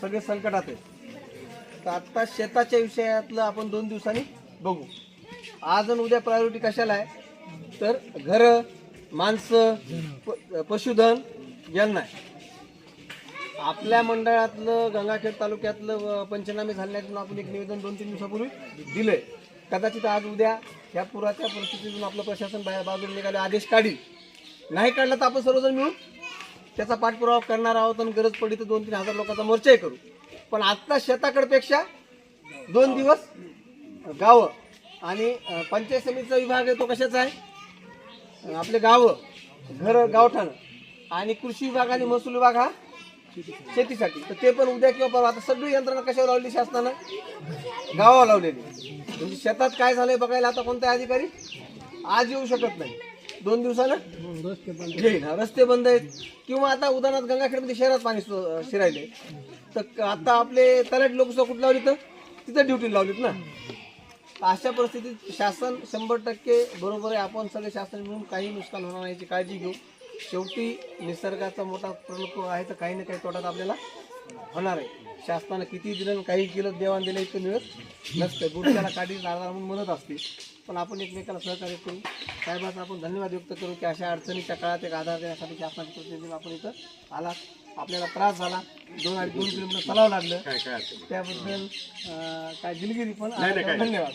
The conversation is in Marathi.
सगळे संकटात आहेत. तर आता शेताच्या विषयातलं आपण 2 दिवसांनी बघू. आज आणि उद्या प्रायोरिटी कशाला आहे तर घरं, माणसं, पशुधन यांना आहे. आपल्या मंडळातलं गंगाखेड तालुक्यातलं पंचनामे झाल्यातून आपण एक निवेदन 2-3 दिवसापूर्वी दिलंय. कदाचित आज उद्या ह्या पुराच्या परिस्थितीतून आपलं प्रशासन बाजूला निघाले आदेश काढील. नाही काढला तर आपण सर्वजण मिळून त्याचा पाठपुरावा करणार आहोत आणि गरज पडली तर 2-3 हजार लोकांचा मोर्चाही करू. पण आत्ता शेताकडपेक्षा 2 दिवस गावं आणि पंचायत समितीचा विभाग आहे तो कशाचा आहे आपले गावं, घर, गावठाणं आणि कृषी विभाग आणि महसूल विभाग हा शेतीसाठी. तर ते पण उद्या किंवा परवा. आता सगळी यंत्रणा कशावर लावली शासनानं गावावर लावलेली. म्हणजे शेतात काय झालंय बघायला आता कोणता अधिकारी आज येऊ शकत नाही. 2 दिवसानं येईल. रस्ते बंद आहेत किंवा आता उदाहरणार्थ गंगाखेडमध्ये शहरात पाणी शिरायले तर आता आपले तलाठी लोक कुठं लावली तर तिथं ड्युटी लावलीत ना. अशा परिस्थितीत शासन 100% बरोबर आहे. आपण सगळे शासन मिळून काही नुकसान होणार नाही याची काळजी घेऊ. शेवटी निसर्गाचा मोठा प्रकोप आहे तर काही ना काही तोटात आपल्याला होणार आहे. शासनानं किती दिलं काही केलं देवाण दिलं इतकं मिळत नसतं. गुडघ्याला काढी लागणार म्हणून मदत असते. पण आपण एकमेकाला सहकार्य करू. साहेबांचा आपण धन्यवाद व्यक्त करू की अशा अडचणीच्या काळात एक आधार देण्यासाठी शासनाचे प्रतिनिधी आपण इथं आला. आपल्याला त्रास झाला, 2-2.5 किलोमीटर चालावं लागलं त्याबद्दल काय दिलगिरी पण धन्यवाद.